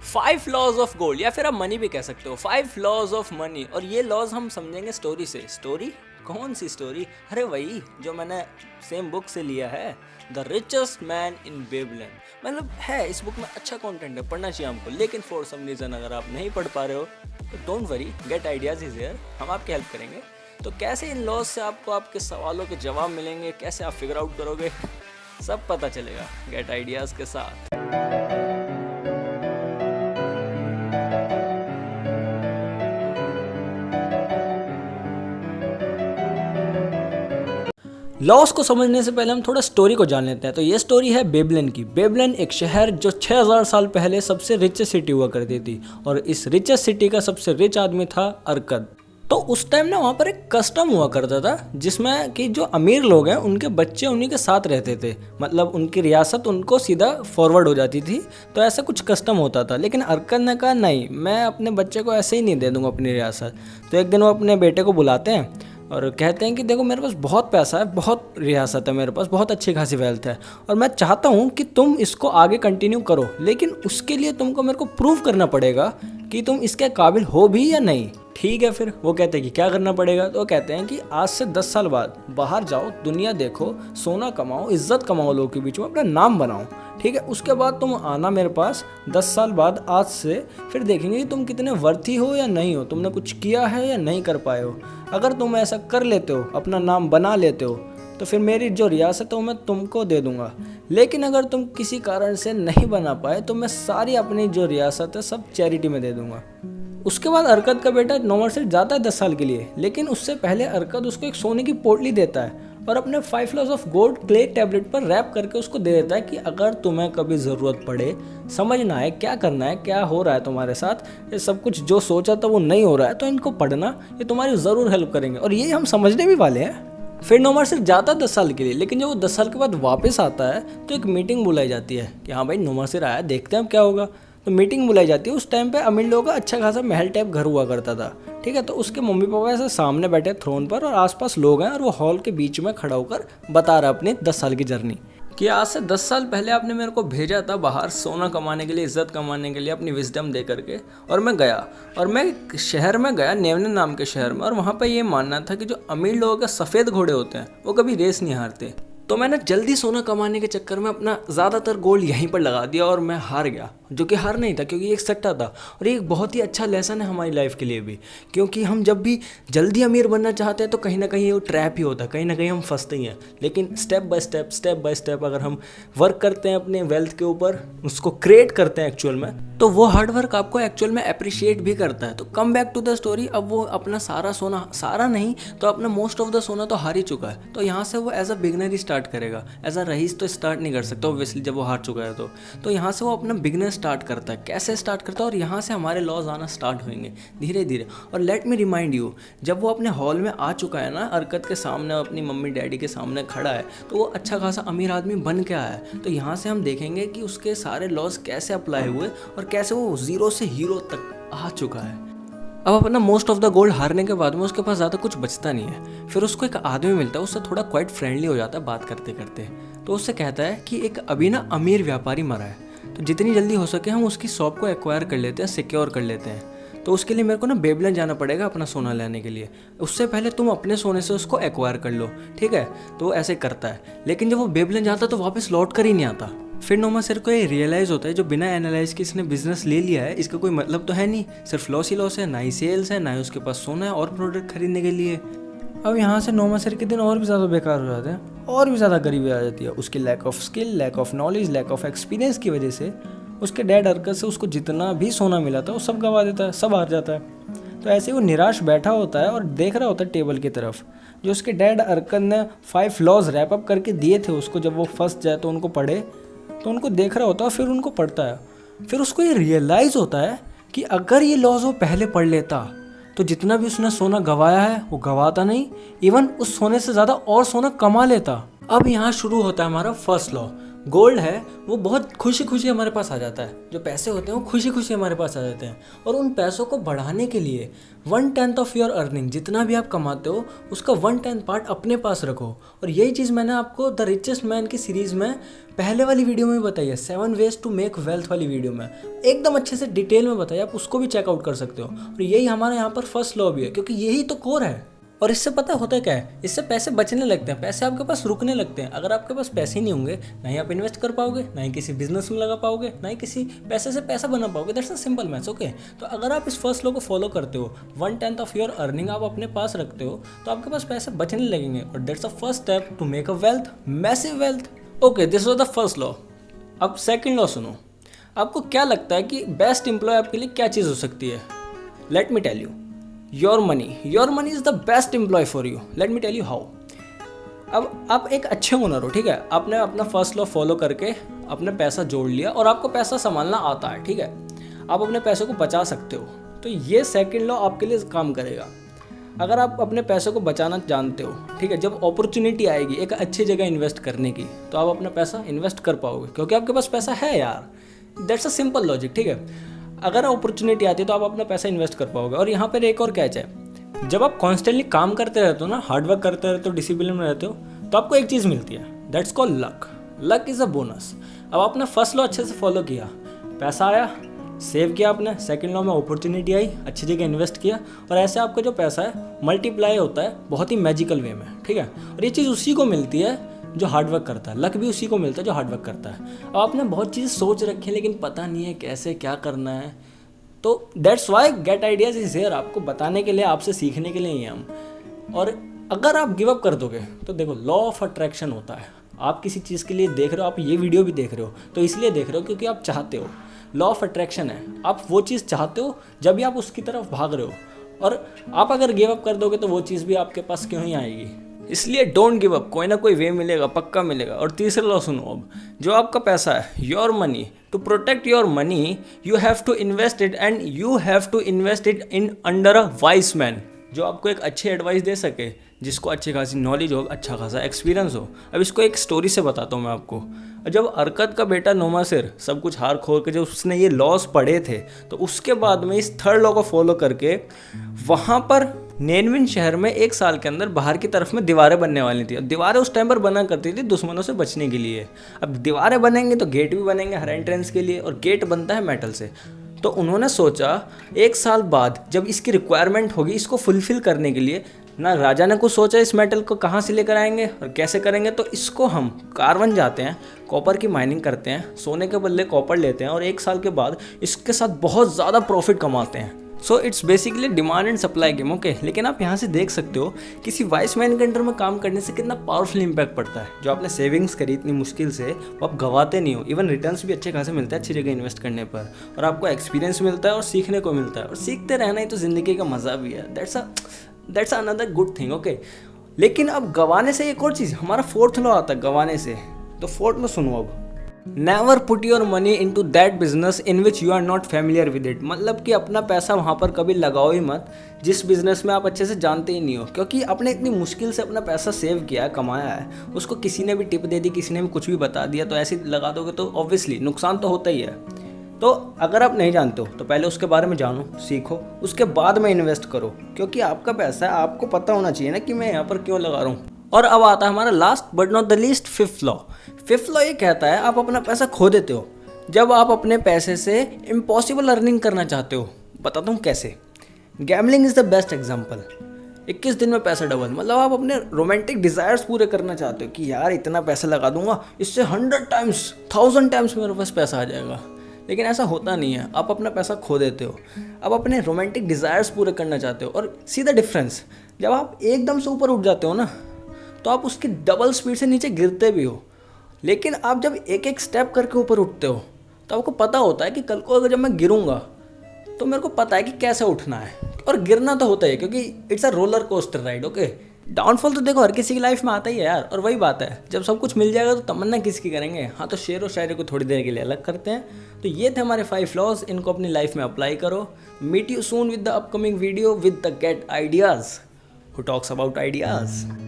5 laws of gold, या फिर आप मनी भी कह सकते हो, 5 लॉज ऑफ मनी। और ये लॉज हम समझेंगे स्टोरी से। स्टोरी? कौन सी स्टोरी? अरे वही जो मैंने सेम बुक से लिया है, the richest man in Babylon. मतलब है इस बुक में अच्छा कंटेंट है, पढ़ना चाहिए हमको। लेकिन फॉर सम रीज़न अगर आप नहीं पढ़ पा रहे हो तो don't worry, gate ideas is here, हम आपकी हेल्प करेंगे। तो कैसे इन लॉज से आपको आपके सवालों के जवाब मिलेंगे, कैसे आप फिगर आउट करोगे, सब पता चलेगा गेट आइडियाज़ के साथ। लॉस को समझने से पहले हम थोड़ा स्टोरी को जान लेते हैं। तो ये स्टोरी है बेबीलोन की। बेबीलोन एक शहर जो 6000 साल पहले सबसे रिचेस्ट सिटी हुआ करती थी, और इस रिचेस्ट सिटी का सबसे रिच आदमी था अर्कद। तो उस टाइम ना वहाँ पर एक कस्टम हुआ करता था जिसमें कि जो अमीर लोग हैं उनके बच्चे उन्हीं के साथ रहते थे, मतलब उनकी रियासत उनको सीधा फॉरवर्ड हो जाती थी। तो ऐसा कुछ कस्टम होता था। लेकिन अर्कद ने कहा नहीं, मैं अपने बच्चे को ऐसे ही नहीं दे दूँगा अपनी रियासत। तो एक दिन वो अपने बेटे को बुलाते हैं और कहते हैं कि देखो मेरे पास बहुत पैसा है, बहुत रियासत है, मेरे पास बहुत अच्छी खासी वेल्थ है, और मैं चाहता हूँ कि तुम इसको आगे कंटिन्यू करो, लेकिन उसके लिए तुमको मेरे को प्रूव करना पड़ेगा कि तुम इसके काबिल हो भी या नहीं। ठीक है, फिर वो कहते हैं कि क्या करना पड़ेगा। तो वो कहते हैं कि आज से 10 साल बाद बाहर जाओ, दुनिया देखो, सोना कमाओ, इज्जत कमाओ, लोगों के बीच में अपना नाम बनाओ। ठीक है, उसके बाद तुम आना मेरे पास 10 साल बाद आज से, फिर देखेंगे कि तुम कितने वर्थी हो या नहीं हो, तुमने कुछ किया है या नहीं कर पाए हो। अगर तुम ऐसा कर लेते हो, अपना नाम बना लेते हो, तो फिर मेरी जो रियासत है वो मैं तुमको दे दूंगा। लेकिन अगर तुम किसी कारण से नहीं बना पाए तो मैं सारी अपनी जो रियासत है सब चैरिटी में दे दूंगा। उसके बाद अर्कद का बेटा नोमरसेट जाता है 10 साल के लिए, लेकिन उससे पहले अर्कद उसको एक सोने की पोटली देता है और अपने 5 laws of gold clay tablet पर रैप करके उसको दे देता है कि अगर तुम्हें कभी ज़रूरत पड़े, समझना है क्या करना है, क्या हो रहा है तुम्हारे साथ, ये सब कुछ जो सोचा था वो नहीं हो रहा है, तो इनको पढ़ना, ये तुम्हारी ज़रूर हेल्प करेंगे। और ये हम समझने भी वाले हैं। फिर नोमरसेट जाता है 10 साल के लिए, लेकिन जब वो 10 साल के बाद वापस आता है तो एक मीटिंग बुलाई जाती है कि हाँ भाई नोमरसेट आया, देखते हैं अब क्या होगा। तो मीटिंग बुलाई जाती है। उस टाइम पे अमीर लोगों का अच्छा खासा महल टाइप घर हुआ करता था। ठीक है, तो उसके मम्मी पापा ऐसे सामने बैठे थ्रोन पर और आसपास लोग हैं, और वो हॉल के बीच में खड़ा होकर बता रहा है अपनी 10 साल की जर्नी कि आज से 10 साल पहले आपने मेरे को भेजा था बाहर सोना कमाने के लिए, इज्जत कमाने के लिए, अपनी विजडम दे करके। और मैं गया, और मैं एक शहर में गया, नेवने नाम के शहर में, और वहाँ पर ये मानना था कि जो अमीर लोगों के सफ़ेद घोड़े होते हैं वो कभी रेस नहीं हारते। तो मैंने जल्दी सोना कमाने के चक्कर में अपना ज़्यादातर गोल्ड यहीं पर लगा दिया और मैं हार गया, जो कि हार नहीं था क्योंकि एक सट्टा था। और ये एक बहुत ही अच्छा लेसन है हमारी लाइफ के लिए भी, क्योंकि हम जब भी जल्दी अमीर बनना चाहते हैं तो कहीं ना कहीं वो ट्रैप ही होता है, कहीं ना कहीं हम फंसते ही हैं। लेकिन स्टेप बाय स्टेप अगर हम वर्क करते हैं अपने वेल्थ के ऊपर, उसको क्रिएट करते हैं एक्चुअल में, तो वो हार्ड वर्क आपको एक्चुअल में अप्रिशिएट भी करता है। तो come back to the story. अब वो अपना सारा सोना, सारा नहीं तो अपना मोस्ट ऑफ द सोना तो हार ही चुका है। तो यहाँ से वो एज अ बिगनर ही स्टार्ट करेगा, एज अ रईस तो स्टार्ट नहीं कर सकता ऑब्वियसली जब वो हार चुका है। तो यहाँ से वो अपना बिगनर स्टार्ट करता है। कैसे स्टार्ट करता है? और यहाँ से हमारे लॉज आना स्टार्ट होंगे धीरे धीरे। और लेट मी रिमाइंड यू, जब वो अपने हॉल में आ चुका है ना, अर्कद के सामने, अपनी मम्मी डैडी के सामने खड़ा है, तो वो अच्छा खासा अमीर आदमी बन के आया है। तो यहाँ से हम देखेंगे कि उसके सारे लॉज कैसे अप्लाई हुए और कैसे वो जीरो से हीरो तक आ चुका है। अब अपना मोस्ट ऑफ द गोल्ड हारने के बाद में उसके पास ज़्यादा कुछ बचता नहीं है। फिर उसको एक आदमी मिलता है, उससे थोड़ा क्वाइट फ्रेंडली हो जाता है बात करते करते। तो उससे कहता है कि एक अभी ना अमीर व्यापारी मरा है, तो जितनी जल्दी हो सके हम उसकी शॉप को एक्वायर कर लेते हैं, सिक्योर कर लेते हैं। तो उसके लिए मेरे को ना बेबीलोन जाना पड़ेगा अपना सोना लेने के लिए। उससे पहले तुम अपने सोने से उसको एक्वायर कर लो, ठीक है? तो वो ऐसे करता है। लेकिन जब वो बेबीलोन जाता तो वापस लौट कर ही नहीं आता। फिर नोमरसेट को ये रियलाइज़ होता है जो बिना एनालाइज के इसने बिजनेस ले लिया है, इसका कोई मतलब तो है नहीं, सिर्फ लॉस ही लॉस है, ना ही सेल्स है, ना ही उसके पास सोना है और प्रोडक्ट खरीदने के लिए। अब यहाँ से नोमरसेट के दिन और भी ज़्यादा बेकार हो जाते हैं, और भी ज़्यादा गरीबी आ जाती है। उसकी lack of skill, lack of knowledge, lack of experience की वजह से उसके डैड अर्कद से उसको जितना भी सोना मिला था वो सब गंवा देता है, सब हार जाता है। तो ऐसे ही वो निराश बैठा होता है और देख रहा होता है टेबल की तरफ, जो उसके डैड अर्कद ने 5 लॉज रैप अप करके दिए थे उसको, जब वो फंस जाए तो उनको पढ़े, तो उनको देख रहा होता है, फिर उनको पढ़ता है। फिर उसको ये रियलाइज़ होता है कि अगर ये लॉज वो पहले पढ़ लेता तो जितना भी उसने सोना गंवाया है वो गंवाता नहीं, इवन उस सोने से ज़्यादा और सोना कमा लेता। अब यहाँ शुरू होता है हमारा फर्स्ट लॉ। गोल्ड है वो बहुत खुशी खुशी हमारे पास आ जाता है, जो पैसे होते हैं वो खुशी खुशी हमारे पास आ जाते हैं। और उन पैसों को बढ़ाने के लिए 1/10 ऑफ योर अर्निंग, जितना भी आप कमाते हो उसका 1/10 पार्ट अपने पास रखो। और यही चीज़ मैंने आपको द रिचेस्ट मैन की सीरीज़ में पहले वाली वीडियो में बताई है, 7 ways टू मेक वेल्थ वाली वीडियो में एकदम अच्छे से डिटेल में बताया, आप उसको भी चेकआउट कर सकते हो। और यही हमारे यहाँ पर फर्स्ट लॉ भी है, क्योंकि यही तो कोर है। और इससे पता होता है क्या है, इससे पैसे बचने लगते हैं, पैसे आपके पास रुकने लगते हैं। अगर आपके पास पैसे ही नहीं होंगे, ना ही आप इन्वेस्ट कर पाओगे, ना ही किसी बिजनेस में लगा पाओगे, ना ही किसी पैसे से पैसा बना पाओगे। That's a simple maths. Okay, तो अगर आप इस फर्स्ट लॉ को फॉलो करते हो, 1/10 ऑफ योर अर्निंग आप अपने पास रखते हो, तो आपके पास पैसे बचने लगेंगे। और that's the first step to make a wealth, massive wealth. Okay, this was the first law. अब सेकंड लॉ सुनो। आपको क्या लगता है कि बेस्ट एम्प्लॉय आपके लिए क्या चीज़ हो सकती है? Let me tell you, your money is the best employ for you. Let me tell you how. अब आप एक अच्छे ओनर हो, ठीक है, आपने अपना फर्स्ट लॉ फॉलो करके अपने पैसा जोड़ लिया और आपको पैसा संभालना आता है, ठीक है, आप अपने पैसों को बचा सकते हो, तो ये सेकंड लॉ आपके लिए काम करेगा। अगर आप अपने पैसों को बचाना जानते हो, ठीक है, जब अपॉर्चुनिटी आएगी एक अच्छी जगह इन्वेस्ट करने की, तो आप अपना पैसा इन्वेस्ट कर पाओगे, क्योंकि आपके पास पैसा है यार। दैट्स अ सिंपल लॉजिक, ठीक है। अगर अपॉर्चुनिटी आती है तो आप अपना पैसा इन्वेस्ट कर पाओगे। और यहाँ पर एक और कैच है, जब आप कॉन्स्टेंटली काम करते रहते हो ना, हार्डवर्क करते रहते हो, डिसिप्लिन में रहते हो, तो आपको एक चीज़ मिलती है, that's called luck. Luck is a bonus. अब आपने फर्स्ट लॉ अच्छे से फॉलो किया, पैसा आया, सेव किया आपने, सेकंड लॉ में अपॉर्चुनिटी आई, अच्छी जगह इन्वेस्ट किया, और ऐसे आपका जो पैसा है मल्टीप्लाई होता है बहुत ही मैजिकल वे में, ठीक है। और ये चीज़ उसी को मिलती है जो हार्डवर्क करता है, लक भी उसी को मिलता है जो हार्डवर्क करता है। अब आपने बहुत चीज़ सोच रखी है लेकिन पता नहीं है कैसे क्या करना है, तो that's why gate ideas is here. आपको बताने के लिए, आपसे सीखने के लिए ही हम। और अगर आप गिव अप कर दोगे तो देखो, लॉ ऑफ अट्रैक्शन होता है। आप किसी चीज़ के लिए देख रहे हो, आप ये वीडियो भी देख रहे हो तो इसलिए देख रहे हो क्योंकि आप चाहते हो। लॉ ऑफ अट्रैक्शन है, आप वो चीज़ चाहते हो जब भी आप उसकी तरफ भाग रहे हो। और आप अगर गिव अप कर दोगे तो वो चीज़ भी आपके पास क्यों ही आएगी। इसलिए डोंट गिव अप, कोई ना कोई वे मिलेगा, पक्का मिलेगा। और तीसरा लॉ सुनो, अब जो आपका पैसा है, your money, to protect your money you have to invest it, and you have to invest it in under a wise man, जो आपको एक अच्छी एडवाइस दे सके, जिसको अच्छी खासी नॉलेज हो, अच्छा खासा एक्सपीरियंस हो। अब इसको एक स्टोरी से बताता हूँ मैं आपको। जब अरकत का बेटा नोमासिर सब कुछ हार खोल के जब उसने ये लॉस पढ़े थे, तो उसके बाद में इस थर्ड लॉ को फॉलो करके वहाँ पर नेनविन शहर में 1 साल के अंदर बाहर की तरफ में दीवारें बनने वाली थी। अब दीवारें उस टाइम पर बना करती थी दुश्मनों से बचने के लिए। अब दीवारें बनेंगी तो गेट भी बनेंगे हर एंट्रेंस के लिए, और गेट बनता है मेटल से। तो उन्होंने सोचा 1 साल बाद जब इसकी रिक्वायरमेंट होगी इसको फुलफिल करने के लिए, ना राजा ने कुछ सोचा इस मेटल को कहाँ से लेकर आएंगे और कैसे करेंगे, तो इसको हम कार्बन जाते हैं, कॉपर की माइनिंग करते हैं, सोने के बदले कॉपर लेते हैं, और 1 साल के बाद इसके साथ बहुत ज़्यादा प्रॉफिट कमाते हैं। So it's basically demand and supply game. Okay, लेकिन आप यहाँ से देख सकते हो किसी वाइस मैन के अंडर में काम करने से कितना पावरफुल इंपैक्ट पड़ता है। जो आपने सेविंग्स करी इतनी मुश्किल से, वो आप गवाते नहीं हो। इवन रिटर्न्स भी अच्छे खासे मिलते हैं अच्छी जगह इन्वेस्ट करने पर, और आपको एक्सपीरियंस मिलता है और सीखने को मिलता है, और सीखते रहना ही तो ज़िंदगी का मज़ा भी है। That's another good thing. Okay, लेकिन अब गवाने से एक और चीज़, हमारा फोर्थ लॉ आता है गवाने से। तो फोर्थ लॉ सुनो अब, never put your money into that business in which you are not familiar with it. मतलब कि अपना पैसा वहाँ पर कभी लगाओ ही मत जिस बिजनेस में आप अच्छे से जानते ही नहीं हो, क्योंकि आपने इतनी मुश्किल से अपना पैसा सेव किया है, कमाया है, उसको किसी ने भी टिप दे दी, किसी ने भी कुछ भी बता दिया, तो ऐसे लगा दोगे तो ऑब्वियसली नुकसान तो होता ही है। तो अगर आप नहीं जानते हो तो पहले उसके बारे में जानो, सीखो, उसके बाद में इन्वेस्ट करो, क्योंकि आपका पैसा है, आपको पता होना चाहिए ना कि मैं यहाँ पर क्यों लगा रहा हूँ। और अब आता है हमारा last but not the least fifth law. Fifth law ये कहता है आप अपना पैसा खो देते हो जब आप अपने पैसे से इम्पॉसिबल अर्निंग करना चाहते हो। बताता हूँ कैसे। Gambling is the best example. 21 दिन में पैसा डबल, मतलब आप अपने रोमांटिक डिज़ायर्स पूरे करना चाहते हो कि यार इतना पैसा लगा दूंगा, इससे 100 टाइम्स 1000 टाइम्स मेरे पास पैसा आ जाएगा, लेकिन ऐसा होता नहीं है। आप अपना पैसा खो देते हो। आप अपने रोमांटिक डिज़ायर्स पूरे करना चाहते हो, और सी द डिफरेंस, जब आप एकदम से ऊपर उठ जाते हो ना, तो आप उसकी डबल स्पीड से नीचे गिरते भी हो। लेकिन आप जब एक एक स्टेप करके ऊपर उठते हो तो आपको पता होता है कि कल को अगर जब मैं गिरूंगा तो मेरे को पता है कि कैसे उठना है, और गिरना तो होता है क्योंकि it's a roller coaster ride. Okay, downfall तो देखो हर किसी की लाइफ में आता ही है यार। और वही बात है, जब सब कुछ मिल जाएगा तो तमन्ना किसकी करेंगे। हाँ, तो शेर और शायरी को थोड़ी देर के लिए अलग करते हैं। तो ये थे हमारे 5 लॉज, इनको अपनी लाइफ में अप्लाई करो। Meet you soon with the upcoming video with the get ideas who talks about ideas.